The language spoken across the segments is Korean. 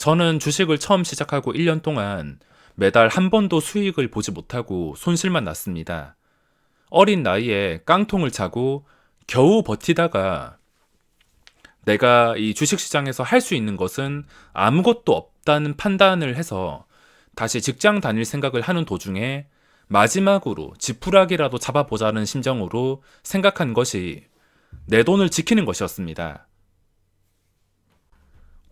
저는 주식을 처음 시작하고 1년 동안 매달 한 번도 수익을 보지 못하고 손실만 났습니다. 어린 나이에 깡통을 차고 겨우 버티다가 내가 이 주식시장에서 할 수 있는 것은 아무것도 없다는 판단을 해서 다시 직장 다닐 생각을 하는 도중에 마지막으로 지푸라기라도 잡아보자는 심정으로 생각한 것이 내 돈을 지키는 것이었습니다.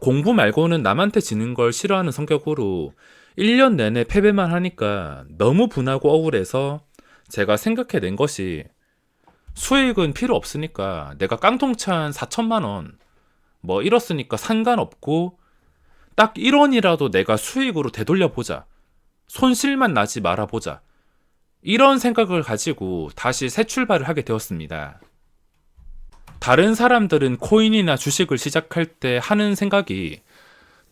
공부 말고는 남한테 지는 걸 싫어하는 성격으로 1년 내내 패배만 하니까 너무 분하고 억울해서 제가 생각해낸 것이 수익은 필요 없으니까 내가 깡통찬 4천만 원 뭐 잃었으니까 상관없고 딱 1원이라도 내가 수익으로 되돌려보자. 손실만 나지 말아보자. 이런 생각을 가지고 다시 새 출발을 하게 되었습니다. 다른 사람들은 코인이나 주식을 시작할 때 하는 생각이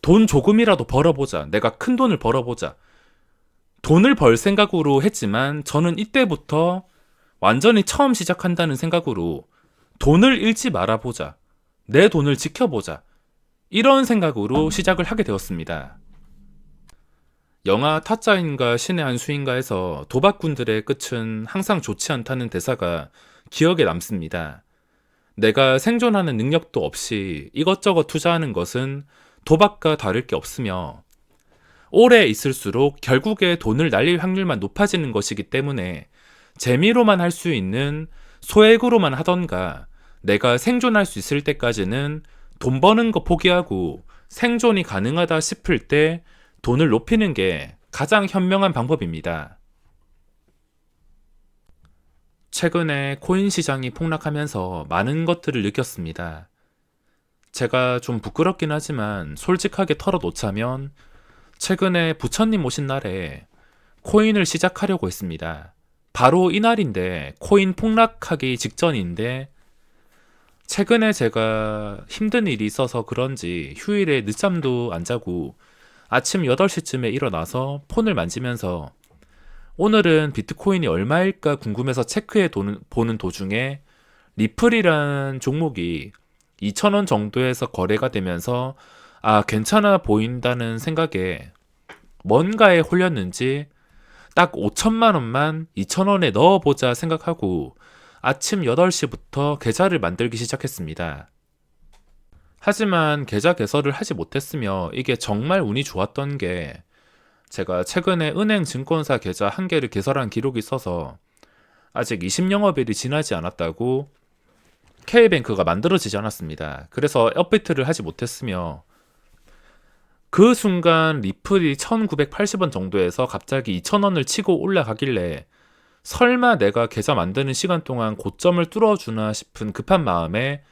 돈 조금이라도 벌어보자. 내가 큰 돈을 벌어보자. 돈을 벌 생각으로 했지만 저는 이때부터 완전히 처음 시작한다는 생각으로 돈을 잃지 말아보자. 내 돈을 지켜보자. 이런 생각으로 시작을 하게 되었습니다. 영화 타짜인가 신의 한 수인가에서 도박꾼들의 끝은 항상 좋지 않다는 대사가 기억에 남습니다. 내가 생존하는 능력도 없이 이것저것 투자하는 것은 도박과 다를 게 없으며 오래 있을수록 결국에 돈을 날릴 확률만 높아지는 것이기 때문에 재미로만 할 수 있는 소액으로만 하던가 내가 생존할 수 있을 때까지는 돈 버는 거 포기하고 생존이 가능하다 싶을 때 돈을 높이는 게 가장 현명한 방법입니다. 최근에 코인 시장이 폭락하면서 많은 것들을 느꼈습니다. 제가 좀 부끄럽긴 하지만 솔직하게 털어놓자면 최근에 부처님 오신 날에 코인을 시작하려고 했습니다. 바로 이날인데 코인 폭락하기 직전인데 최근에 제가 힘든 일이 있어서 그런지 휴일에 늦잠도 안 자고 아침 8시쯤에 일어나서 폰을 만지면서 오늘은 비트코인이 얼마일까 궁금해서 보는 도중에 리플이란 종목이 2,000원 정도에서 거래가 되면서 괜찮아 보인다는 생각에 뭔가에 홀렸는지 딱 5천만 원만 2,000원에 넣어보자 생각하고 아침 8시부터 계좌를 만들기 시작했습니다. 하지만 계좌 개설을 하지 못했으며 이게 정말 운이 좋았던 게 제가 최근에 은행 증권사 계좌 한 개를 개설한 기록이 있어서 아직 20영업일이 지나지 않았다고 K뱅크가 만들어지지 않았습니다. 그래서 업비트를 하지 못했으며 그 순간 리플이 1980원 정도에서 갑자기 2000원을 치고 올라가길래 설마 내가 계좌 만드는 시간 동안 고점을 뚫어주나 싶은 급한 마음에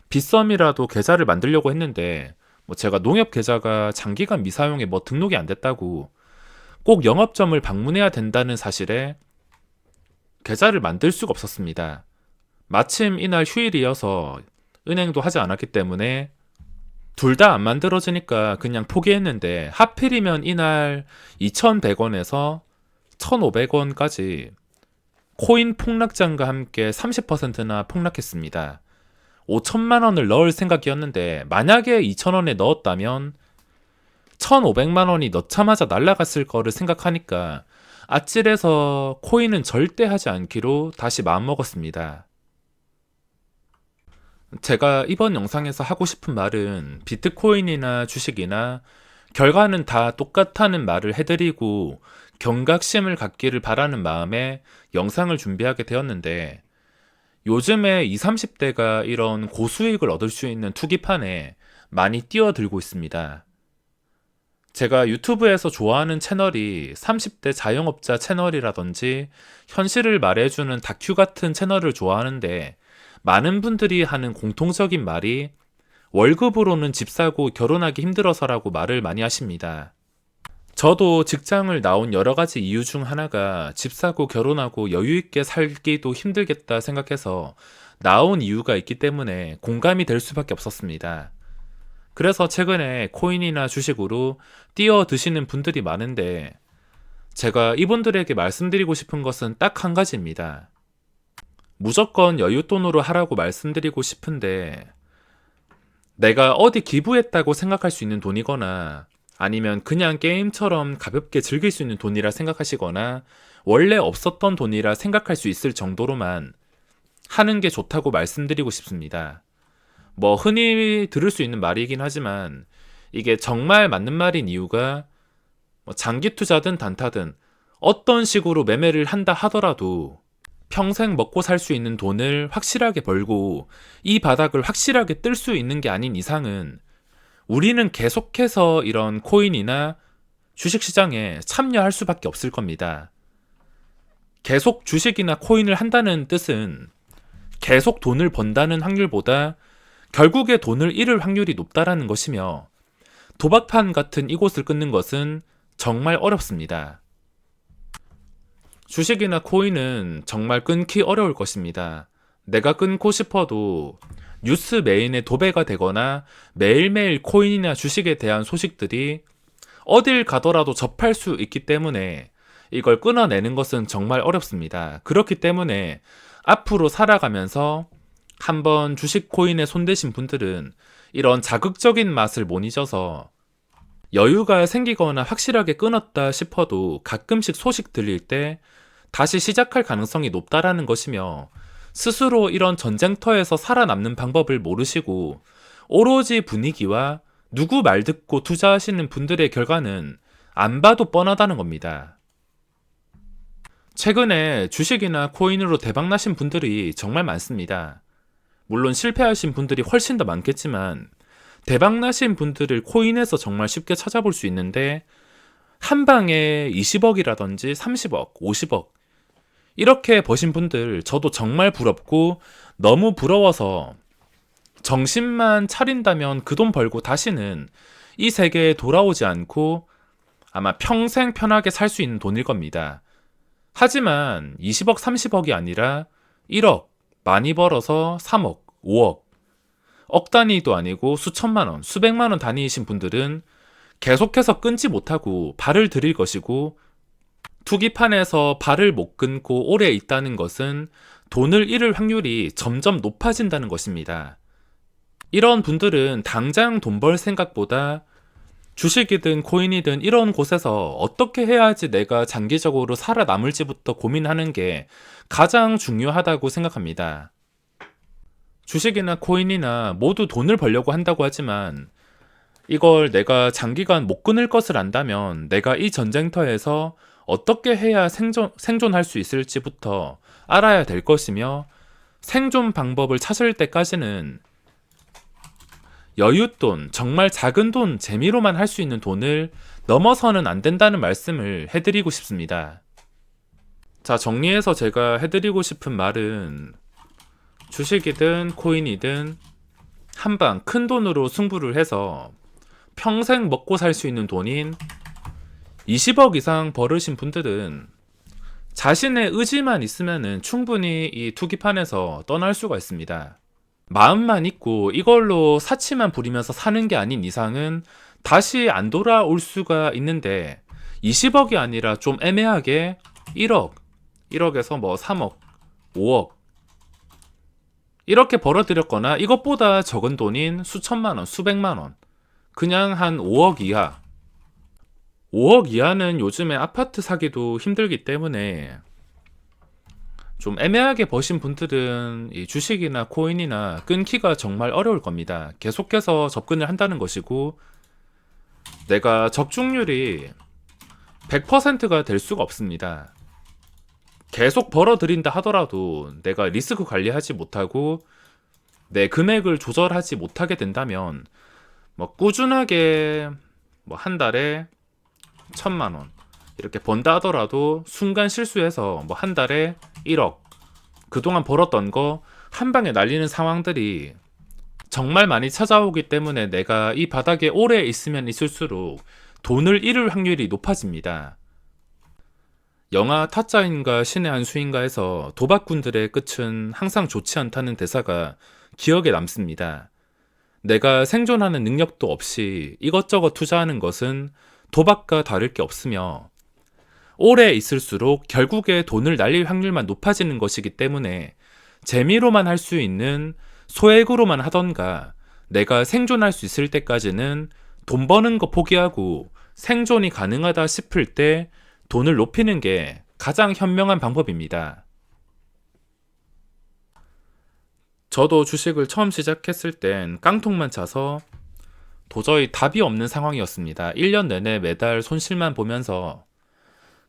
빗썸이라도 계좌를 만들려고 했는데 제가 농협 계좌가 장기간 미사용에 등록이 안 됐다고 꼭 영업점을 방문해야 된다는 사실에 계좌를 만들 수가 없었습니다. 마침 이날 휴일이어서 은행도 하지 않았기 때문에 둘 다 안 만들어지니까 그냥 포기했는데 하필이면 이날 2,100원에서 1,500원까지 코인 폭락장과 함께 30%나 폭락했습니다. 5천만 원을 넣을 생각이었는데 만약에 2,000원에 넣었다면 1,500만 원이 넣자마자 날아갔을 거를 생각하니까 아찔해서 코인은 절대 하지 않기로 다시 마음먹었습니다. 제가 이번 영상에서 하고 싶은 말은 비트코인이나 주식이나 결과는 다 똑같다는 말을 해드리고 경각심을 갖기를 바라는 마음에 영상을 준비하게 되었는데 요즘에 20, 30대가 이런 고수익을 얻을 수 있는 투기판에 많이 뛰어들고 있습니다. 제가 유튜브에서 좋아하는 채널이 30대 자영업자 채널이라든지 현실을 말해주는 다큐 같은 채널을 좋아하는데 많은 분들이 하는 공통적인 말이 월급으로는 집 사고 결혼하기 힘들어서라고 말을 많이 하십니다. 저도 직장을 나온 여러 가지 이유 중 하나가 집 사고 결혼하고 여유있게 살기도 힘들겠다 생각해서 나온 이유가 있기 때문에 공감이 될 수밖에 없었습니다. 그래서 최근에 코인이나 주식으로 뛰어드시는 분들이 많은데 제가 이분들에게 말씀드리고 싶은 것은 딱 한 가지입니다. 무조건 여윳돈으로 하라고 말씀드리고 싶은데 내가 어디 기부했다고 생각할 수 있는 돈이거나 아니면 그냥 게임처럼 가볍게 즐길 수 있는 돈이라 생각하시거나 원래 없었던 돈이라 생각할 수 있을 정도로만 하는 게 좋다고 말씀드리고 싶습니다. 뭐 흔히 들을 수 있는 말이긴 하지만 이게 정말 맞는 말인 이유가 뭐 장기 투자든 단타든 어떤 식으로 매매를 한다 하더라도 평생 먹고 살 수 있는 돈을 확실하게 벌고 이 바닥을 확실하게 뜰 수 있는 게 아닌 이상은 우리는 계속해서 이런 코인이나 주식시장에 참여할 수밖에 없을 겁니다. 계속 주식이나 코인을 한다는 뜻은 계속 돈을 번다는 확률보다 결국에 돈을 잃을 확률이 높다라는 것이며 도박판 같은 이곳을 끊는 것은 정말 어렵습니다. 주식이나 코인은 정말 끊기 어려울 것입니다. 내가 끊고 싶어도 뉴스 메인에 도배가 되거나 매일매일 코인이나 주식에 대한 소식들이 어딜 가더라도 접할 수 있기 때문에 이걸 끊어내는 것은 정말 어렵습니다. 그렇기 때문에 앞으로 살아가면서 한번 주식 코인에 손대신 분들은 이런 자극적인 맛을 못 잊어서 여유가 생기거나 확실하게 끊었다 싶어도 가끔씩 소식 들릴 때 다시 시작할 가능성이 높다라는 것이며 스스로 이런 전쟁터에서 살아남는 방법을 모르시고 오로지 분위기와 누구 말 듣고 투자하시는 분들의 결과는 안 봐도 뻔하다는 겁니다. 최근에 주식이나 코인으로 대박나신 분들이 정말 많습니다. 물론 실패하신 분들이 훨씬 더 많겠지만 대박나신 분들을 코인에서 정말 쉽게 찾아볼 수 있는데 한 방에 20억이라든지 30억, 50억 이렇게 버신 분들 저도 정말 부럽고 너무 부러워서 정신만 차린다면 그 돈 벌고 다시는 이 세계에 돌아오지 않고 아마 평생 편하게 살 수 있는 돈일 겁니다. 하지만 20억, 30억이 아니라 1억, 많이 벌어서 3억, 5억, 억 단위도 아니고 수천만 원, 수백만 원 단위이신 분들은 계속해서 끊지 못하고 발을 들일 것이고 투기판에서 발을 못 끊고 오래 있다는 것은 돈을 잃을 확률이 점점 높아진다는 것입니다. 이런 분들은 당장 돈 벌 생각보다 주식이든 코인이든 이런 곳에서 어떻게 해야지 내가 장기적으로 살아남을지부터 고민하는 게 가장 중요하다고 생각합니다. 주식이나 코인이나 모두 돈을 벌려고 한다고 하지만 이걸 내가 장기간 못 끊을 것을 안다면 내가 이 전쟁터에서 어떻게 해야 생존할 수 있을지부터 알아야 될 것이며 생존 방법을 찾을 때까지는 여윳돈, 정말 작은 돈, 재미로만 할 수 있는 돈을 넘어서는 안 된다는 말씀을 해드리고 싶습니다. 자, 정리해서 제가 해드리고 싶은 말은 주식이든 코인이든 한방 큰 돈으로 승부를 해서 평생 먹고 살 수 있는 돈인 20억 이상 벌으신 분들은 자신의 의지만 있으면 충분히 이 투기판에서 떠날 수가 있습니다. 마음만 있고 이걸로 사치만 부리면서 사는 게 아닌 이상은 다시 안 돌아올 수가 있는데 20억이 아니라 좀 애매하게 1억, 1억에서 뭐 3억, 5억 이렇게 벌어들였거나 이것보다 적은 돈인 수천만 원, 수백만 원, 그냥 한 5억 이하 5억 이하는 요즘에 아파트 사기도 힘들기 때문에 좀 애매하게 버신 분들은 이 주식이나 코인이나 끊기가 정말 어려울 겁니다. 계속해서 접근을 한다는 것이고 내가 적중률이 100%가 될 수가 없습니다. 계속 벌어들인다 하더라도 내가 리스크 관리하지 못하고 내 금액을 조절하지 못하게 된다면 뭐 꾸준하게 뭐 한 달에 1,000만 원 이렇게 번다 하더라도 순간 실수해서 뭐 한 달에 1억 그동안 벌었던 거 한 방에 날리는 상황들이 정말 많이 찾아오기 때문에 내가 이 바닥에 오래 있으면 있을수록 돈을 잃을 확률이 높아집니다. 영화 타짜인가 신의 한 수인가에서 도박꾼들의 끝은 항상 좋지 않다는 대사가 기억에 남습니다. 내가 생존하는 능력도 없이 이것저것 투자하는 것은 도박과 다를 게 없으며 오래 있을수록 결국에 돈을 날릴 확률만 높아지는 것이기 때문에 재미로만 할 수 있는 소액으로만 하던가 내가 생존할 수 있을 때까지는 돈 버는 거 포기하고 생존이 가능하다 싶을 때 돈을 높이는 게 가장 현명한 방법입니다. 저도 주식을 처음 시작했을 땐 깡통만 차서 도저히 답이 없는 상황이었습니다. 1년 내내 매달 손실만 보면서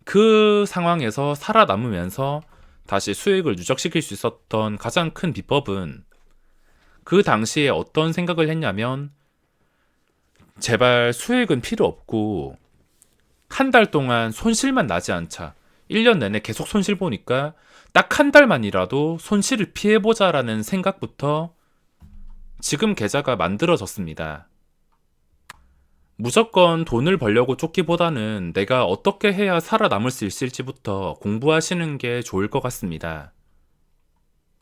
그 상황에서 살아남으면서 다시 수익을 누적시킬 수 있었던 가장 큰 비법은 그 당시에 어떤 생각을 했냐면 제발 수익은 필요 없고 한 달 동안 손실만 나지 않자. 1년 내내 계속 손실 보니까 딱 한 달만이라도 손실을 피해보자라는 생각부터 지금 계좌가 만들어졌습니다. 무조건 돈을 벌려고 쫓기보다는 내가 어떻게 해야 살아남을 수 있을지부터 공부하시는 게 좋을 것 같습니다.